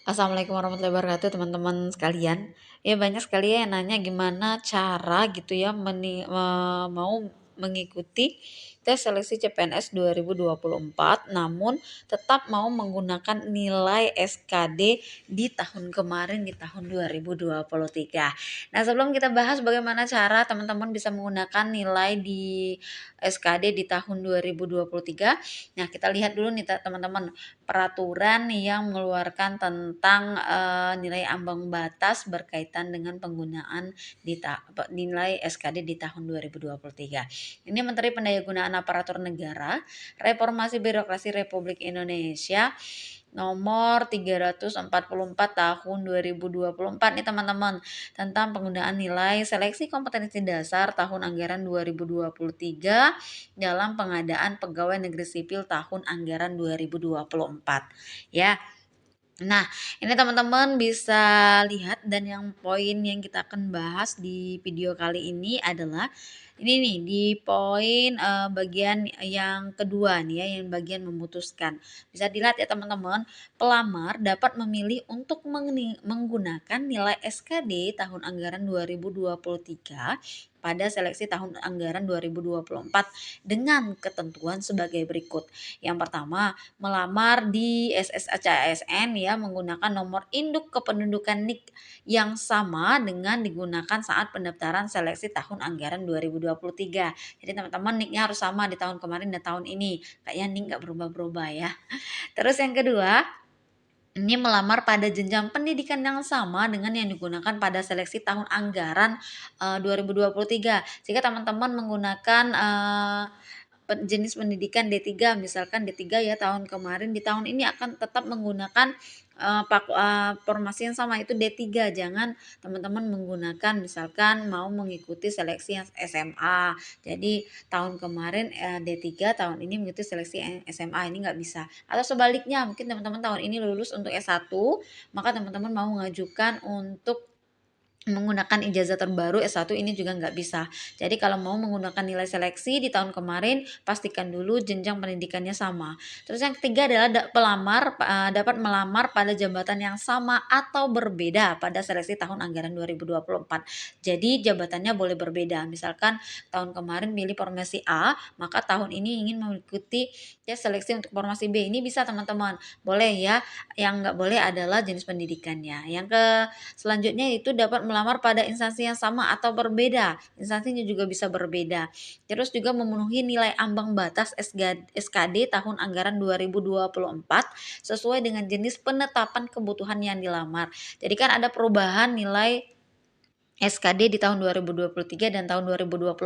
Assalamualaikum warahmatullahi wabarakatuh teman-teman sekalian. Ya banyak sekali ya yang nanya gimana cara gitu ya mau mengikuti tes seleksi CPNS 2024 namun tetap mau menggunakan nilai SKD di tahun kemarin di tahun 2023. Nah, sebelum kita bahas bagaimana cara teman-teman bisa menggunakan nilai di SKD di tahun 2023. Nah, kita lihat dulu nih teman-teman peraturan yang mengeluarkan tentang nilai ambang batas berkaitan dengan penggunaan nilai SKD di tahun 2023. Ini Menteri Pendayagunaan Aparatur Negara, Reformasi Birokrasi Republik Indonesia nomor 344 tahun 2024 nih teman-teman, tentang penggunaan nilai seleksi kompetensi dasar tahun anggaran 2023 dalam pengadaan pegawai negeri sipil tahun anggaran 2024 ya. Nah, ini teman-teman bisa lihat dan yang poin yang kita akan bahas di video kali ini adalah ini nih di poin bagian yang kedua nih ya, yang bagian memutuskan. Bisa dilihat ya teman-teman, pelamar dapat memilih untuk menggunakan nilai SKD tahun anggaran 2023 pada seleksi tahun anggaran 2024 dengan ketentuan sebagai berikut. Yang pertama, melamar di SSCASN ya menggunakan nomor induk kependudukan NIK yang sama dengan digunakan saat pendaftaran seleksi tahun anggaran 2023. Jadi teman-teman NIK-nya harus sama di tahun kemarin dan tahun ini. Kayaknya NIK nggak berubah-berubah ya. Terus yang kedua, ini melamar pada jenjang pendidikan yang sama dengan yang digunakan pada seleksi tahun anggaran 2023. Jika teman-teman menggunakan jenis pendidikan D3, misalkan D3 ya tahun kemarin, di tahun ini akan tetap menggunakan formasi yang sama, itu D3. Jangan teman-teman menggunakan misalkan mau mengikuti seleksi yang SMA. Jadi tahun kemarin D3, tahun ini mengikuti seleksi SMA, ini nggak bisa. Atau sebaliknya, mungkin teman-teman tahun ini lulus untuk S1, maka teman-teman mau mengajukan untuk menggunakan ijazah terbaru S1, ini juga nggak bisa. Jadi kalau mau menggunakan nilai seleksi di tahun kemarin, pastikan dulu jenjang pendidikannya sama. Terus yang ketiga adalah pelamar dapat melamar pada jabatan yang sama atau berbeda pada seleksi tahun anggaran 2024. Jadi jabatannya boleh berbeda. Misalkan tahun kemarin pilih formasi A, maka tahun ini ingin mengikuti tes seleksi untuk formasi B. Ini bisa teman-teman. Boleh ya. Yang nggak boleh adalah jenis pendidikannya. Selanjutnya itu dapat melamar pada instansi yang sama atau berbeda. Instansinya juga bisa berbeda. Terus juga memenuhi nilai ambang batas SKD tahun anggaran 2024 sesuai dengan jenis penetapan kebutuhan yang dilamar. Jadi kan ada perubahan nilai SKD di tahun 2023 dan tahun 2024.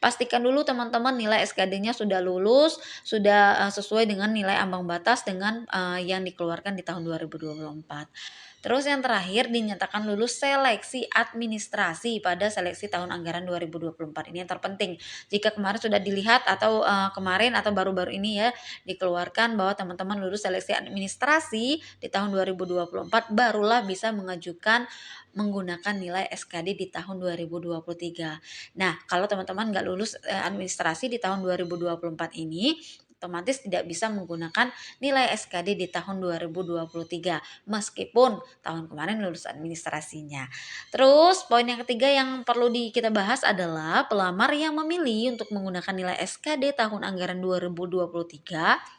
Pastikan dulu teman-teman nilai SKD-nya sudah lulus, sudah sesuai dengan nilai ambang batas dengan yang dikeluarkan di tahun 2024. Terus yang terakhir, dinyatakan lulus seleksi administrasi pada seleksi tahun anggaran 2024. Ini yang terpenting. Jika kemarin sudah dilihat atau kemarin atau baru-baru ini ya dikeluarkan bahwa teman-teman lulus seleksi administrasi di tahun 2024, barulah bisa mengajukan menggunakan nilai SKD di tahun 2023. Nah, kalau teman-teman nggak lulus administrasi di tahun 2024 ini, otomatis tidak bisa menggunakan nilai SKD di tahun 2023 meskipun tahun kemarin lulus administrasinya. Terus poin yang ketiga yang perlu kita bahas adalah pelamar yang memilih untuk menggunakan nilai SKD tahun anggaran 2023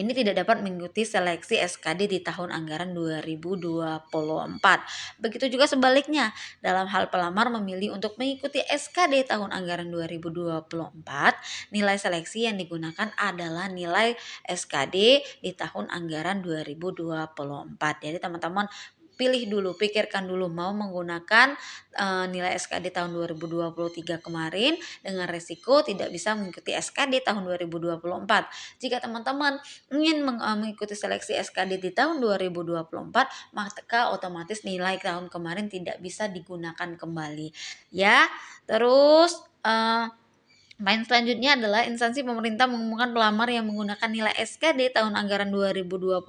ini tidak dapat mengikuti seleksi SKD di tahun anggaran 2024. Begitu juga sebaliknya, dalam hal pelamar memilih untuk mengikuti SKD tahun anggaran 2024, nilai seleksi yang digunakan adalah nilai SKD di tahun anggaran 2024. Jadi teman-teman pilih dulu, pikirkan dulu mau menggunakan nilai SKD tahun 2023 kemarin dengan resiko tidak bisa mengikuti SKD tahun 2024. Jika teman-teman ingin mengikuti seleksi SKD di tahun 2024, maka otomatis nilai tahun kemarin tidak bisa digunakan kembali. Ya, terus Poin selanjutnya adalah instansi pemerintah mengumumkan pelamar yang menggunakan nilai SKD tahun anggaran 2023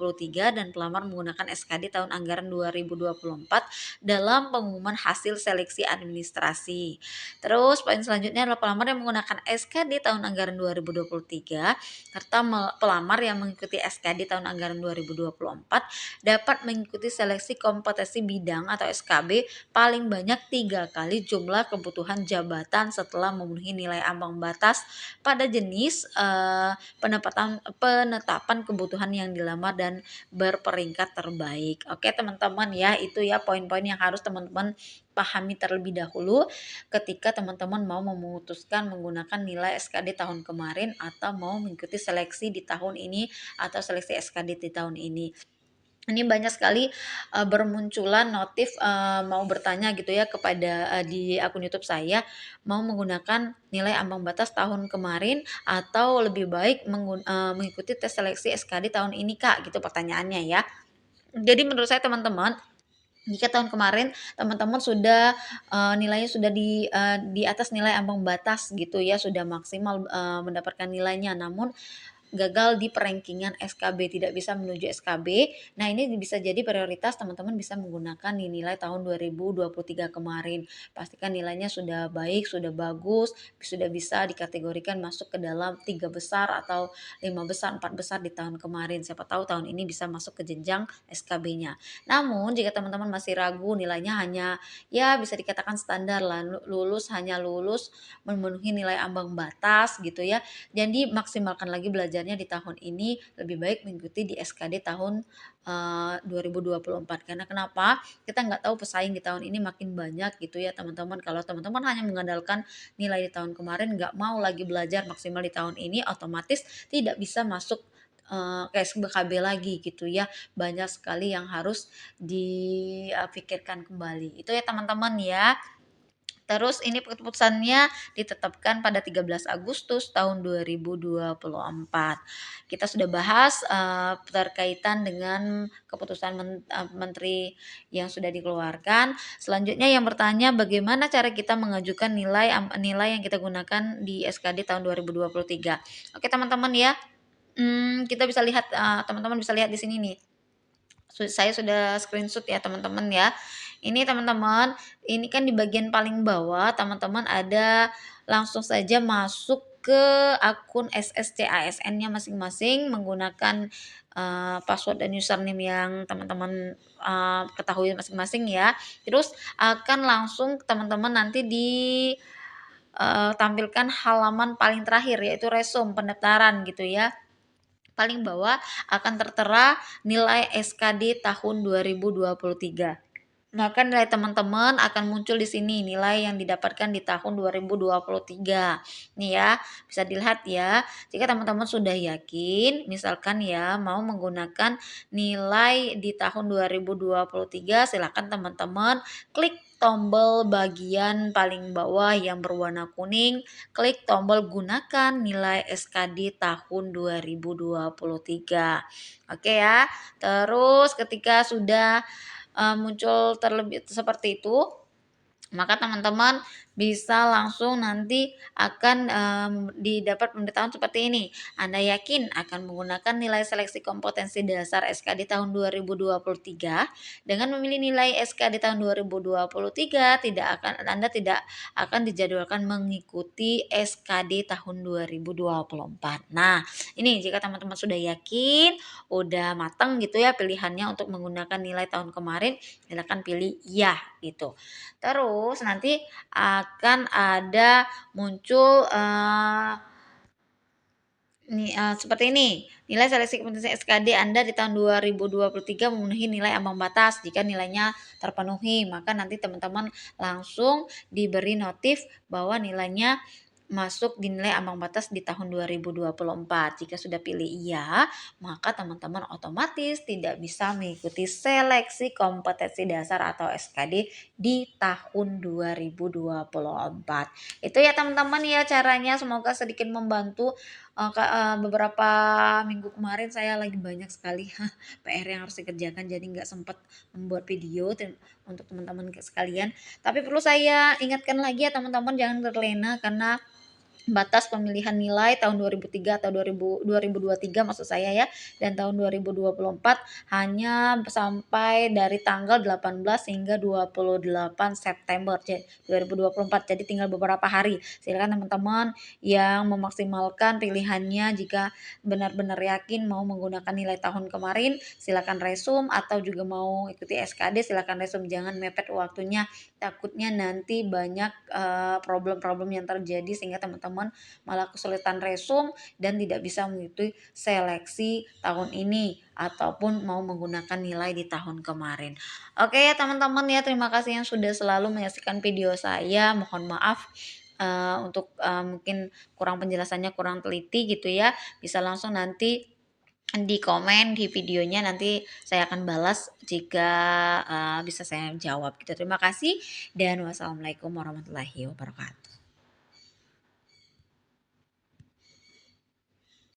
dan pelamar menggunakan SKD tahun anggaran 2024 dalam pengumuman hasil seleksi administrasi. Terus poin selanjutnya adalah pelamar yang menggunakan SKD tahun anggaran 2023 serta pelamar yang mengikuti SKD tahun anggaran 2024 dapat mengikuti seleksi kompetensi bidang atau SKB paling banyak 3 kali jumlah kebutuhan jabatan setelah memenuhi nilai ambang batas pada jenis penetapan kebutuhan yang dilamar dan berperingkat terbaik. Oke teman-teman ya, itu ya poin-poin yang harus teman-teman pahami terlebih dahulu ketika teman-teman mau memutuskan menggunakan nilai SKD tahun kemarin atau mau mengikuti seleksi di tahun ini atau seleksi SKD di tahun ini. Ini banyak sekali bermunculan notif mau bertanya gitu ya kepada di akun YouTube saya, mau menggunakan nilai ambang batas tahun kemarin atau lebih baik mengikuti tes seleksi SKD tahun ini Kak, gitu pertanyaannya ya. Jadi menurut saya teman-teman, jika tahun kemarin teman-teman sudah nilainya sudah di atas nilai ambang batas gitu ya, sudah maksimal mendapatkan nilainya, namun gagal di perankingan SKB, tidak bisa menuju SKB. Nah, ini bisa jadi prioritas teman-teman bisa menggunakan di nilai tahun 2023 kemarin. Pastikan nilainya sudah baik, sudah bagus, sudah bisa dikategorikan masuk ke dalam 3 besar atau 5 besar, 4 besar di tahun kemarin. Siapa tahu tahun ini bisa masuk ke jenjang SKB-nya. Namun, jika teman-teman masih ragu nilainya hanya ya bisa dikatakan standar lah, lulus memenuhi nilai ambang batas gitu ya. Jadi maksimalkan lagi belajarnya di tahun ini, lebih baik mengikuti di SKD tahun 2024. Karena kenapa? Kita nggak tahu pesaing di tahun ini makin banyak gitu ya teman-teman. Kalau teman-teman hanya mengandalkan nilai di tahun kemarin, nggak mau lagi belajar maksimal di tahun ini, otomatis tidak bisa masuk kayak SBKB lagi gitu ya. Banyak sekali yang harus dipikirkan kembali. Itu ya teman-teman ya. Terus ini keputusannya ditetapkan pada 13 Agustus tahun 2024. Kita sudah bahas terkaitan dengan keputusan menteri yang sudah dikeluarkan. Selanjutnya yang bertanya bagaimana cara kita mengajukan nilai yang kita gunakan di SKD tahun 2023. Oke teman-teman ya, kita bisa lihat teman-teman bisa lihat di sini nih. Saya sudah screenshot ya teman-teman ya. Ini teman-teman, ini kan di bagian paling bawah teman-teman ada langsung saja masuk ke akun SSCASN-nya masing-masing menggunakan password dan username yang teman-teman ketahui masing-masing ya. Terus akan langsung teman-teman nanti tampilkan halaman paling terakhir yaitu resume pendaftaran gitu ya. Paling bawah akan tertera nilai SKD tahun 2023. Maka nilai teman-teman akan muncul di sini, nilai yang didapatkan di tahun 2023. Nih ya, bisa dilihat ya. Jika teman-teman sudah yakin, misalkan ya mau menggunakan nilai di tahun 2023, silakan teman-teman klik tombol bagian paling bawah yang berwarna kuning, klik tombol gunakan nilai SKD tahun 2023. Oke ya. Terus ketika sudah muncul terlebih seperti itu, maka teman-teman bisa langsung nanti akan didapat pemberitahuan seperti ini. Anda yakin akan menggunakan nilai seleksi kompetensi dasar SKD tahun 2023? Dengan memilih nilai SKD tahun 2023, Anda tidak akan dijadwalkan mengikuti SKD tahun 2024. Nah, ini jika teman-teman sudah yakin, udah matang gitu ya pilihannya untuk menggunakan nilai tahun kemarin, silakan pilih iya gitu. Terus nanti akan ada muncul seperti ini, nilai seleksi kompetensi SKD Anda di tahun 2023 memenuhi nilai ambang batas. Jika nilainya terpenuhi, maka nanti teman-teman langsung diberi notif bahwa nilainya masuk di nilai ambang batas di tahun 2024. Jika sudah pilih iya, maka teman-teman otomatis tidak bisa mengikuti seleksi kompetensi dasar atau SKD di tahun 2024. Itu ya teman-teman ya caranya, semoga sedikit membantu. Beberapa minggu kemarin saya lagi banyak sekali PR yang harus dikerjakan, jadi nggak sempat membuat video untuk teman-teman sekalian. Tapi perlu saya ingatkan lagi ya teman-teman, jangan terlena karena batas pemilihan nilai tahun 2003 atau 2023 maksud saya ya, dan tahun 2024 hanya sampai dari tanggal 18 hingga 28 September 2024. Jadi tinggal beberapa hari. Silakan teman-teman yang memaksimalkan pilihannya jika benar-benar yakin mau menggunakan nilai tahun kemarin, silakan resume atau juga mau ikuti SKD silakan resume, jangan mepet waktunya. Takutnya nanti banyak problem-problem yang terjadi sehingga teman-teman malah kesulitan resume dan tidak bisa mengikuti seleksi tahun ini ataupun mau menggunakan nilai di tahun kemarin. Oke ya teman-teman ya, terima kasih yang sudah selalu menyaksikan video saya. Mohon maaf untuk mungkin kurang penjelasannya kurang teliti gitu ya. Bisa langsung nanti di komen di videonya, nanti saya akan balas jika bisa saya jawab gitu. Terima kasih dan wassalamualaikum warahmatullahi wabarakatuh.